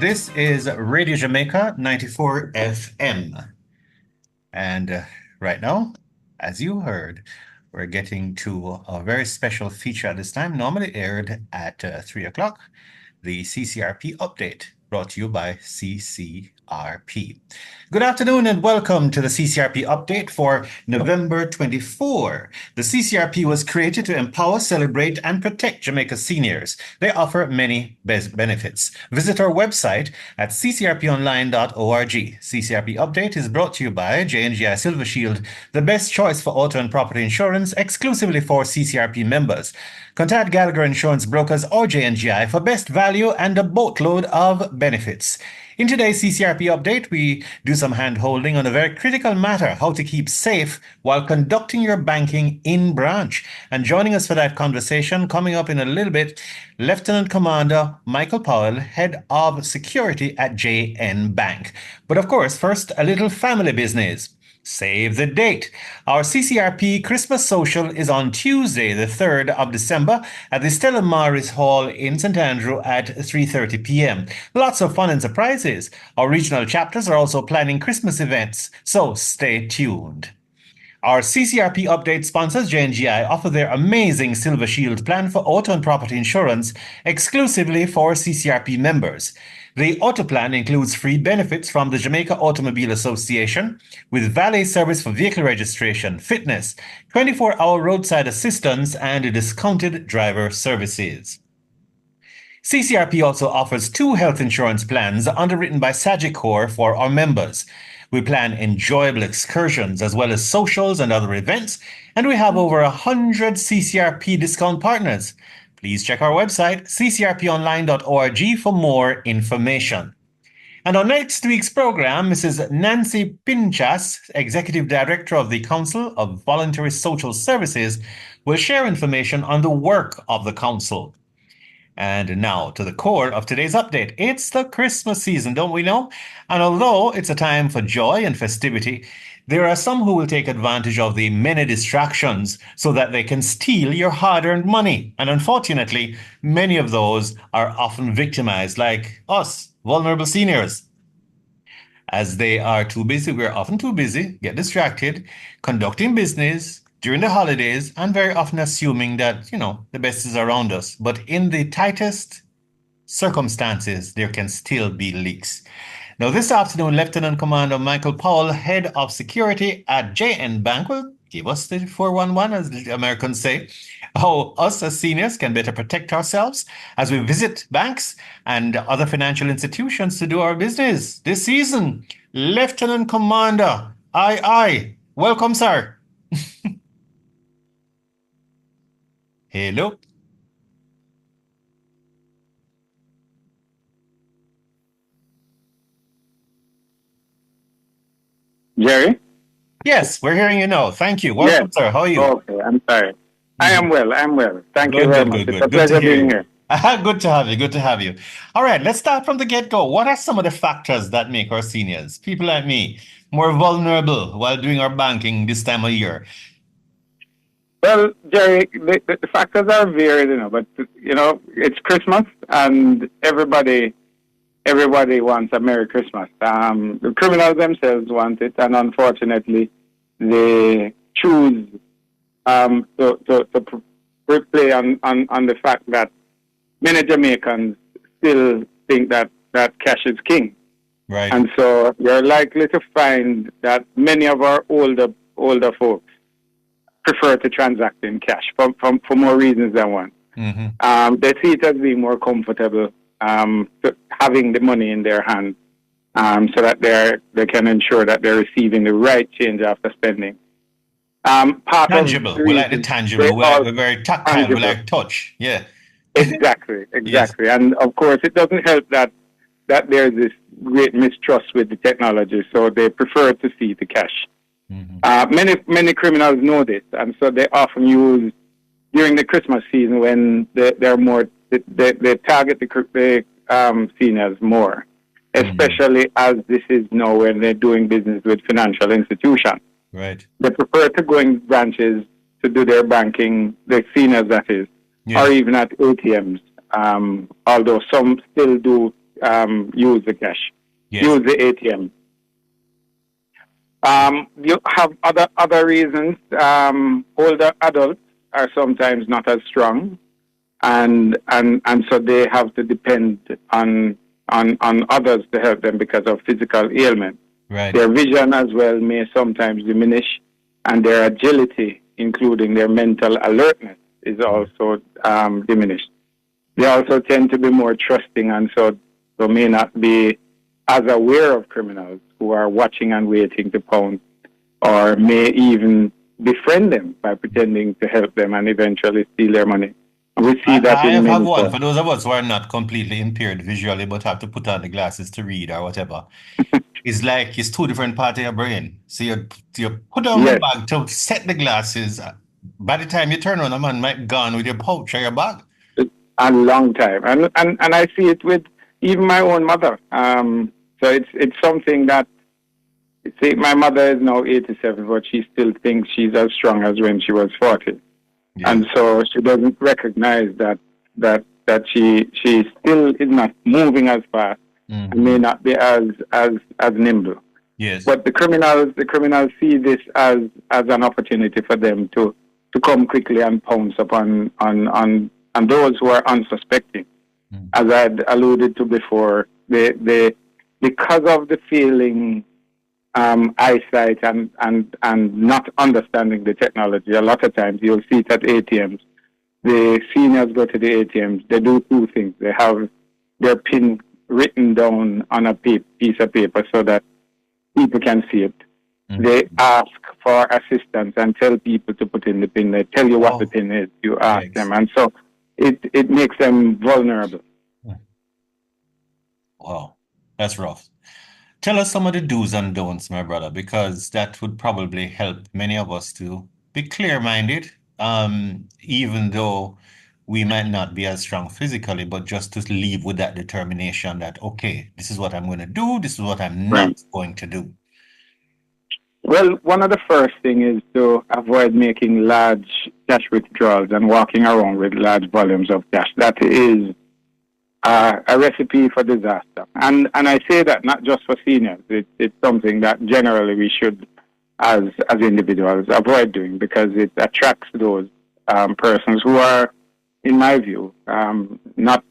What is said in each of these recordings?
This is Radio Jamaica 94 FM. And right now, as you heard, we're getting to a very special feature at this time, normally aired at 3 o'clock, the CCRP update, brought to you by CCRP. Good afternoon and welcome to the CCRP update for November 24. The CCRP was created to empower, celebrate, and protect Jamaica's seniors. They offer many benefits. Visit our website at ccrponline.org. CCRP update is brought to you by J&GI Silver Shield, the best choice for auto and property insurance exclusively for CCRP members. Contact Gallagher Insurance Brokers or J&GI for best value and a boatload of benefits. In today's CCRP update, we do some hand-holding on a very critical matter, how to keep safe while conducting your banking in branch. And joining us for that conversation, coming up in a little bit, Lieutenant Commander Michael Powell, Head of Security at JN Bank. But of course, first, a little family business. Save the date. Our CCRP Christmas Social is on Tuesday, the 3rd of December at the Stella Maris Hall in St. Andrew at 3:30 p.m. Lots of fun and surprises. Our regional chapters are also planning Christmas events, so stay tuned. Our CCRP update sponsors, J&GI, offer their amazing Silver Shield plan for auto and property insurance exclusively for CCRP members. The auto plan includes free benefits from the Jamaica Automobile Association with valet service for vehicle registration, fitness, 24-hour roadside assistance, and discounted driver services. CCRP also offers 2 health insurance plans underwritten by Sagicor for our members. We plan enjoyable excursions as well as socials and other events, and we have over 100 CCRP discount partners. Please check our website, ccrponline.org, for more information. And on next week's program, Mrs. Nancy Pinchas, Executive Director of the Council of Voluntary Social Services, will share information on the work of the Council. And now to the core of today's update. It's the Christmas season, don't we know? And although it's a time for joy and festivity, there are some who will take advantage of the many distractions so that they can steal your hard-earned money. And unfortunately, many of those are often victimized, like us, vulnerable seniors. As they are too busy, we're often too busy, get distracted, conducting business during the holidays, and very often assuming that, the best is around us. But in the tightest circumstances, there can still be leaks. Now, this afternoon, Lieutenant Commander Michael Powell, Head of Security at JN Bank, will give us the 411, as the Americans say, how us as seniors can better protect ourselves as we visit banks and other financial institutions to do our business this season. Lieutenant Commander, aye. Welcome, sir. Hello. Jerry? Yes, we're hearing you now. Thank you. Welcome, sir. How are you? Okay, I'm sorry. I am well. Thank you very much. It's a pleasure being here. Good to have you. All right, let's start from the get-go. What are some of the factors that make our seniors, people like me, more vulnerable while doing our banking this time of year? Well, Jerry, the factors are varied, but, it's Christmas and everybody wants a Merry Christmas. The criminals themselves want it, and unfortunately, they choose to play on the fact that many Jamaicans still think that cash is king. Right. And so you're likely to find that many of our older folks prefer to transact in cash for more reasons than one. Mm-hmm. They see it as being more comfortable having the money in their hand, so that they can ensure that they're receiving the right change after spending. Tangible. We like the tangible. We're very tactile. We like touch. Yeah. Exactly. Yes. And of course, it doesn't help that there's this great mistrust with the technology, so they prefer to see the cash. Mm-hmm. Many criminals know this, and so they often use during the Christmas season when they're more. They target the seniors more, especially as this is now when they're doing business with financial institutions. Right. They prefer to go in branches to do their banking, the seniors that is, or even at ATMs, although some still do use the cash, Yes. use the ATM. You have other reasons. Older adults are sometimes not as strong, and so they have to depend on others to help them because of physical ailment. Right. Their vision as well may sometimes diminish, and their agility, including their mental alertness, is also diminished. They also tend to be more trusting, and so may not be as aware of criminals who are watching and waiting to pounce, or may even befriend them by pretending to help them and eventually steal their money. And we see that I in have many one cases. for those of us who are not completely impaired visually but have to put on the glasses to read or whatever. It's like it's two different parts of your brain. So you put down the Yes, bag to set the glasses. By the time you turn around, a man might be gone with your pouch or your bag. a long time, and I see it with even my own mother. So it's something that, see, my mother is now 87, but she still thinks she's as strong as when she was 40, Yes. and so she doesn't recognize that she still is not moving as fast and may Hmm. not be as nimble. Yes. But the criminals see this as an opportunity for them to come quickly and pounce upon on those who are unsuspecting. Mm. As I'd alluded to before, they because of the failing eyesight and not understanding the technology, a lot of times you'll see it at ATMs. The seniors go to the ATMs. They do two things. They have their PIN written down on a piece of paper so that people can see it. Mm. They ask for assistance and tell people to put in the PIN. They tell you what the Oh, PIN is. You ask yes. them, and so it makes them vulnerable. Mm. Wow. That's rough. Tell us some of the do's and don'ts, my brother, because that would probably help many of us to be clear-minded, even though we might not be as strong physically, but just to leave with that determination that, okay, this is what I'm going to do, this is what I'm Right. not going to do. Well, one of the first thing is to avoid making large cash withdrawals and walking around with large volumes of cash. That is a recipe for disaster. And I say that not just for seniors. It's something that generally we should, as individuals, avoid doing because it attracts those persons who are, in my view, not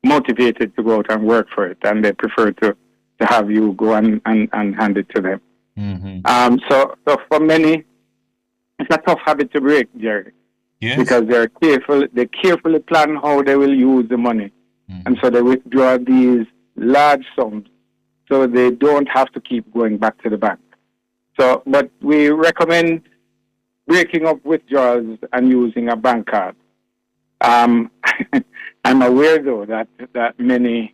motivated to go out and work for it, and they prefer to have you go and hand it to them. Hmm. So for many, it's a tough habit to break, Jerry, Yes. because they carefully plan how they will use the money. And Hmm. so they withdraw these large sums so they don't have to keep going back to the bank. So, but we recommend breaking up withdrawals and using a bank card. Um, I'm aware though that many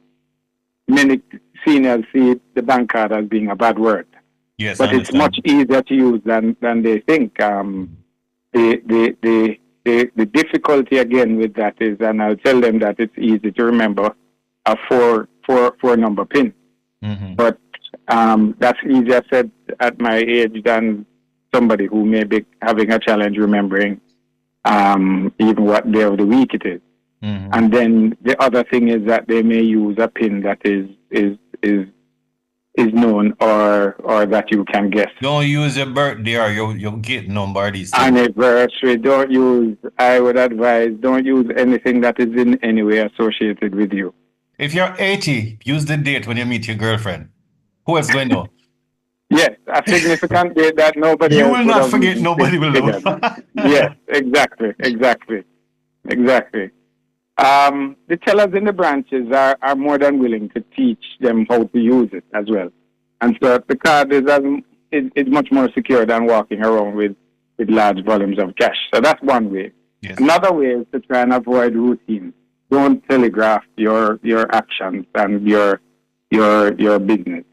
seniors see the bank card as being a bad word, Yes, I but it's much understand. easier to use than they think. The, the, the, the difficulty again with that is, and I'll tell them that it's easy to remember a four number pin, Hmm. but that's easier said at my age than somebody who may be having a challenge remembering even what day of the week it is. Hmm. And then the other thing is that they may use a pin that is known or that you can guess. Don't use your birthday or your gate number, these things. Anniversary, I would advise, don't use anything that is in any way associated with you. If you're 80, use the date when you meet your girlfriend. Who else going to know? Yes, a significant date that nobody You else will would not have forget, even nobody will figured. know. Yes, exactly. The tellers in the branches are more than willing to teach them how to use it as well. And so the card is much more secure than walking around with large volumes of cash. So that's one way. Yes. Another way is to try and avoid routine. Don't telegraph your actions and your business.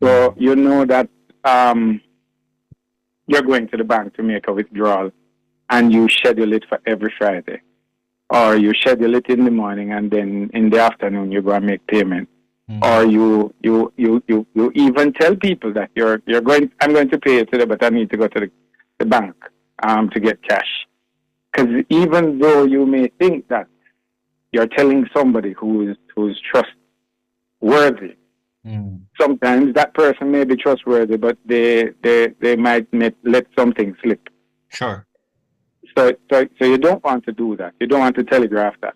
So Mm. you know that you're going to the bank to make a withdrawal and you schedule it for every Friday. Or you schedule it in the morning and then in the afternoon you go and make payment. Or Mhm. you even tell people that I'm going to pay you today, but I need to go to the bank to get cash. Because even though you may think that you're telling somebody who's person may be trustworthy, but they might let something slip. Sure. So you don't want to do that. You don't want to telegraph that.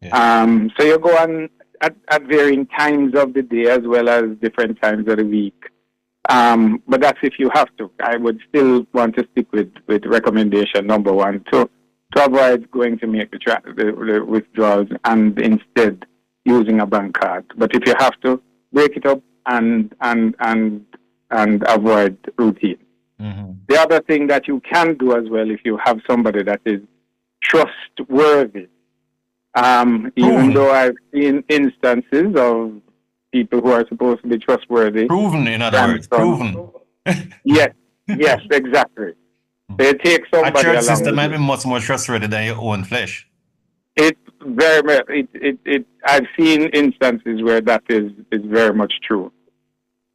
Yeah. So you go on at varying times of the day as well as different times of the week. But that's if you have to. I would still want to stick with recommendation number one to avoid going to make the withdrawals and instead using a bank card. But if you have to, break it up and avoid routine. Mm-hmm. The other thing that you can do as well, if you have somebody that is trustworthy, even though I've seen instances of people who are supposed to be trustworthy. Proven, in other words. Proven. Yes, exactly. They take A somebody church along system with might you. be much more trustworthy than your own flesh. It's very much. I've seen instances where that is very much true.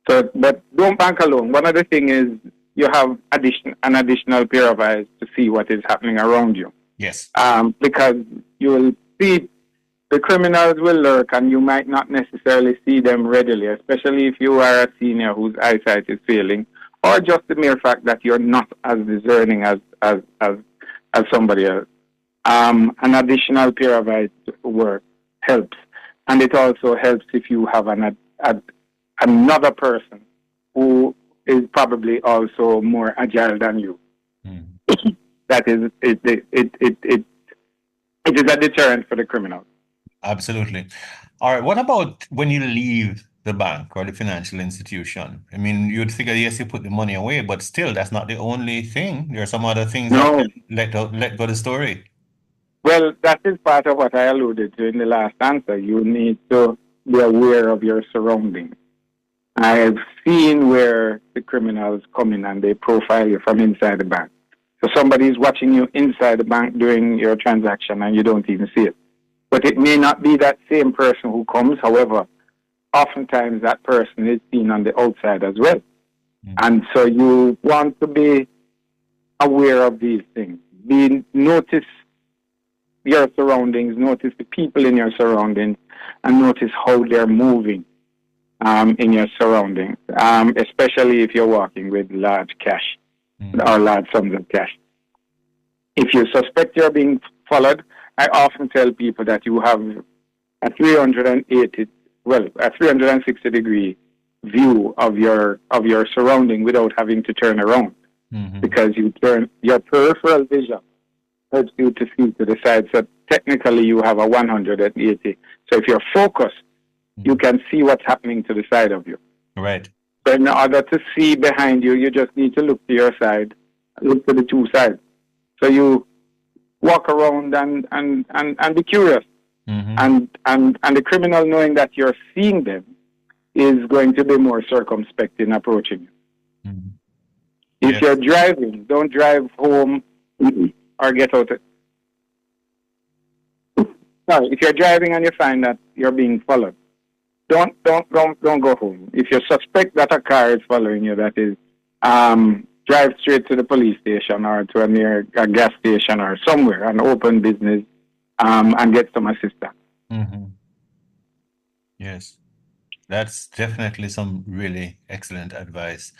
So, but don't bank alone. One of the things is you have an additional pair of eyes to see what is happening around you. Yes. Because you will see the criminals will lurk, and you might not necessarily see them readily, especially if you are a senior whose eyesight is failing, or just the mere fact that you're not as discerning as somebody else. An additional pair of eyes work helps, and it also helps if you have another person who is probably also more agile than you. Mm. That is it is a deterrent for the criminals. Absolutely. All right. What about when you leave the bank or the financial institution? I mean, you'd figure, yes, you put the money away, but still, that's not the only thing. There are some other things that No. can let go the story. Well, that is part of what I alluded to in the last answer. You need to be aware of your surroundings. I've seen where the criminals come in and they profile you from inside the bank. So somebody is watching you inside the bank during your transaction and you don't even see it. But it may not be that same person who comes. However, oftentimes that person is seen on the outside as well. Mm. And so you want to be aware of these things. Notice your surroundings, notice the people in your surroundings, and notice how they're moving in your surroundings, especially if you're walking with large cash or large sums of cash. If you suspect you're being followed, I often tell people that you have a 360-degree view of your surrounding without having to turn around, because your peripheral vision helps you to see to the side. So technically, you have a 180. So if you're focused, you can see what's happening to the side of you. Right. So in order to see behind you, you just need to look to your side, look to the two sides. So you walk around and be curious. And the criminal, knowing that you're seeing them, is going to be more circumspect in approaching you. If you're driving, don't drive home or get out. Sorry, if you're driving and you find that you're being followed, don't go home. If you suspect that a car is following you, that is, drive straight to the police station or to a gas station or somewhere, an open business, and get some assistance. Yes, that's definitely some really excellent advice.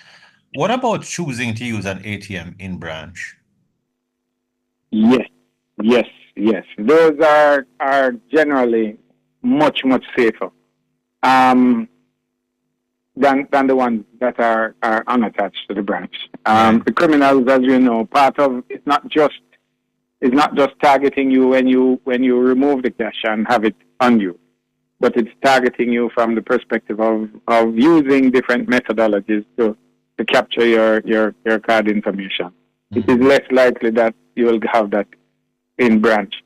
What about choosing to use an ATM in branch? Yes. Those are generally much safer than the ones that are unattached to the branch. The criminals, as you know, part of it's not just targeting you when you remove the cash and have it on you, but it's targeting you from the perspective of using different methodologies to capture your card information. It is less likely that you will have that in branch.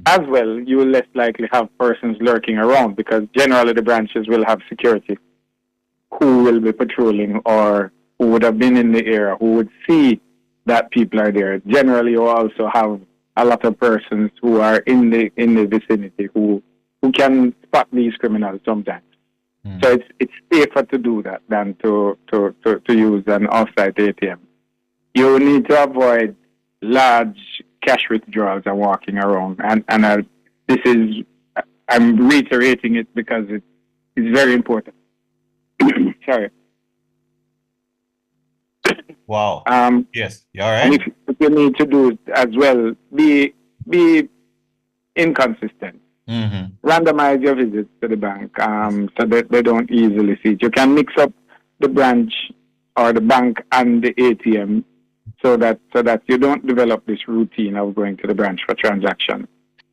As well, you will less likely have persons lurking around, because generally the branches will have security who will be patrolling or who would have been in the area, who would see that people are there. Generally, you also have a lot of persons who are in the vicinity who can spot these criminals sometimes. So it's safer to do that than to use an off-site ATM. You need to avoid large cash withdrawals and walking around. And I'm reiterating it because it's very important. Sorry. Wow. Um, Yes. You all and right? if you need to do it as well, be inconsistent. Mm-hmm. Randomize your visits to the bank so that they don't easily see it. You can mix up the branch or the bank and the ATM so that you don't develop this routine of going to the branch for transactions.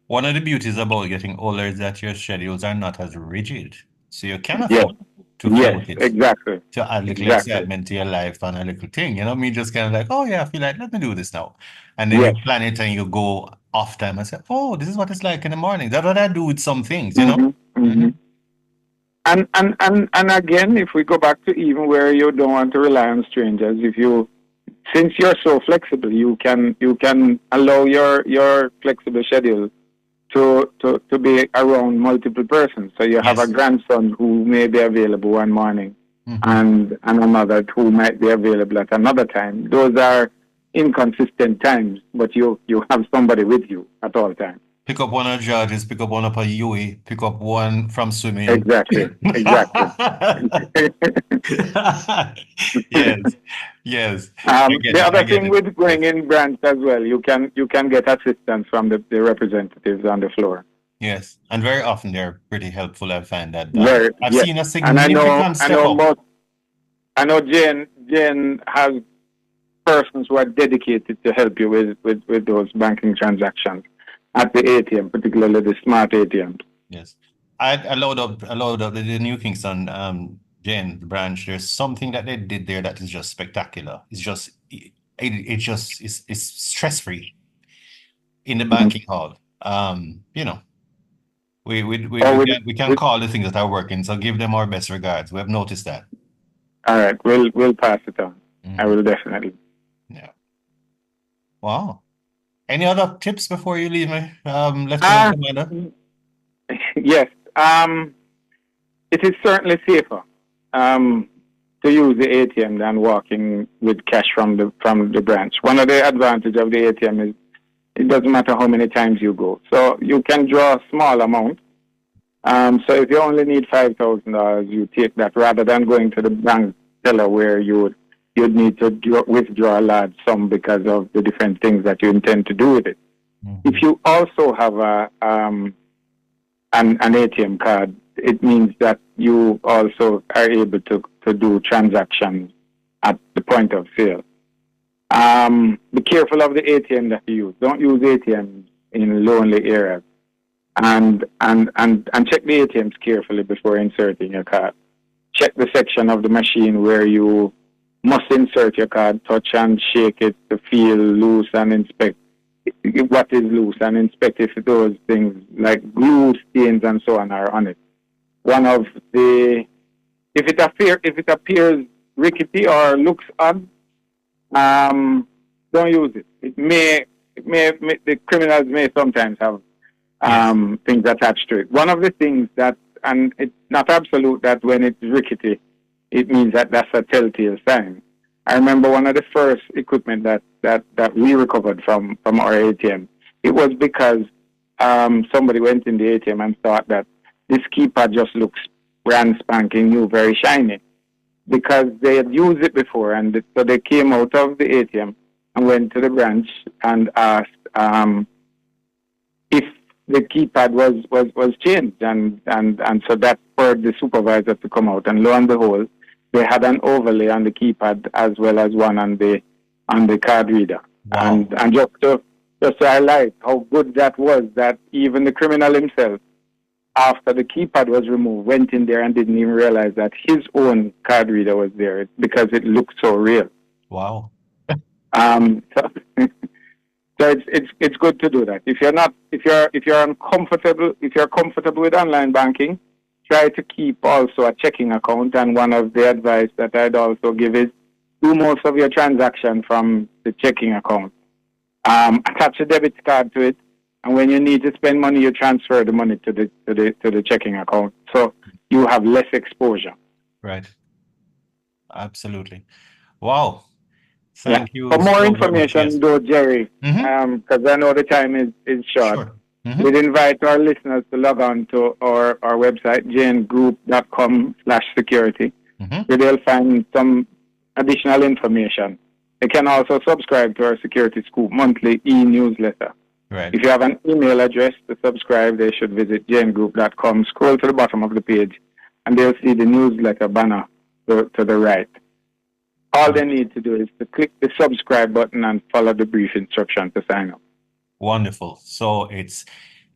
One of the beauties about getting older is that your schedules are not as rigid. So you can Yes, afford to yes, float it, exactly, to add little exactly. excitement to your life and a little thing. You know, me just kind of like, oh yeah, I feel like let me do this now. And then you Yes. plan it and you go off time and say, oh, this is what it's like in the morning. That's what I do with some things, you know? Hmm. Mm-hmm. Hmm. And again, if we go back to even where you don't want to rely on strangers, if you since you're so flexible, you can allow your flexible schedule to be around multiple persons. So you have a Yes. grandson who may be available one morning Mm-hmm. and a mother who might be available at another time. Those are inconsistent times, but you have somebody with you at all times. Pick up one of George's, pick up one of a Yui, pick up one from swimming. Exactly. Exactly. Yes, yes. I get The it. I other get thing it. with going Yes, in branch as well, you can get assistance from the representatives on the floor. yes. And very often they're pretty helpful. I find that Very, I've yes. seen a And significant I step know up. most I know Jane has persons who are dedicated to help you with those banking transactions at the ATM, particularly the smart ATMs. Yes. I load up the New Kingston Jane branch. There's something that they did there that is just spectacular. It just it's stress free in the Mhm. banking hall. You know, Or we can with call the things that are working, so give them our best regards. We have noticed that. all right, we'll pass it on. I Hmm. will definitely. Yeah. Wow. Any other tips before you leave me, Lieutenant Ah, Commander? yes. It is certainly safer um, to use the ATM than walking with cash from the branch. One of the advantages of the ATM is it doesn't matter how many times you go, so you can draw a small amount. So if you only need $5,000, you take that rather than going to the bank teller where you'd need to withdraw a large sum because of the different things that you intend to do with it. If Hmm. you also have an ATM card, it means that you also are able to do transactions at the point of sale. Be careful of the ATM that you use. Don't use ATMs in lonely areas. And check the ATMs carefully before inserting your card. Check the section of the machine where you must insert your card, touch and shake it to feel loose and inspect what is loose and inspect if those things like glue stains and so on are on it. One of the if it appears rickety or looks odd, um, don't use it. It may the criminals may sometimes have Yes. things attached to it. One of the things that, and it's not absolute that when it's rickety, it means that that's a telltale sign. I remember one of the first equipment that we recovered from our ATM. It was because somebody went in the ATM and thought that this keypad just looks brand spanking new, very shiny, because they had used it before, and so they came out of the ATM and went to the branch and asked if the keypad was changed, and so that spurred the supervisor to come out, and lo and behold, they had an overlay on the keypad as well as one on the card reader, Wow. and just to highlight how good that was, that even the criminal himself, after the keypad was removed, went in there and didn't even realize that his own card reader was there because it looked so real. Wow. So, so it's good to do that. If you're uncomfortable, if you're comfortable with online banking, try to keep also a checking account. And one of the advice that I'd also give is do most of your transaction from the checking account. Attach a debit card to it, and when you need to spend money, you transfer the money to the checking account, so you have less exposure. Right. Absolutely. Wow. Yeah. Thank For you more so very much. Yes. information, though, Jerry, Mm-hmm. because I know the time is short, Sure. Mm-hmm. we'd invite our listeners to log on to our website, janegroup.com/security, where they'll find some additional information. They can also subscribe to our Security Scoop monthly e-newsletter. Right. If you have an email address to subscribe, they should visit jngroup.com, scroll to the bottom of the page, and they'll see the newsletter banner to the right. All they need to do is to click the subscribe button and follow the brief instruction to sign up. Wonderful. So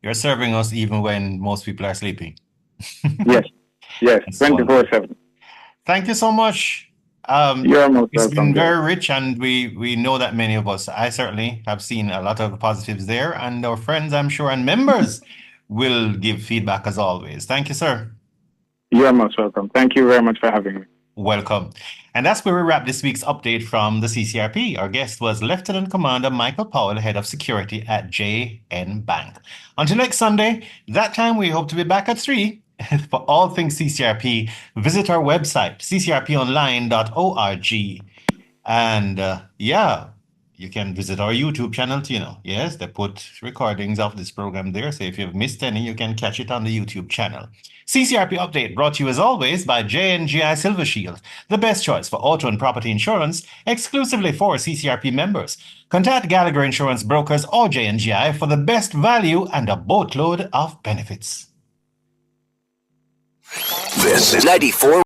you're serving us even when most people are sleeping. Yes, That's 24/7. Thank you so much. You're most It's been welcome. very rich, and we know that many of us, I certainly have seen a lot of positives there, and our friends, I'm sure, and members will give feedback as always. Thank you, sir. You're most welcome. Thank you very much for having me. Welcome. And that's where we wrap this week's update from the CCRP. Our guest was Lieutenant Commander Michael Powell, Head of Security at JN Bank. Until next Sunday, that time we hope to be back at 3. For all things CCRP, visit our website, ccrponline.org. And you can visit our YouTube channel too, Yes, they put recordings of this program there. So if you've missed any, you can catch it on the YouTube channel. CCRP Update brought to you as always by JNGI Silver Shield, the best choice for auto and property insurance exclusively for CCRP members. Contact Gallagher Insurance Brokers or JNGI for the best value and a boatload of benefits. This is 94.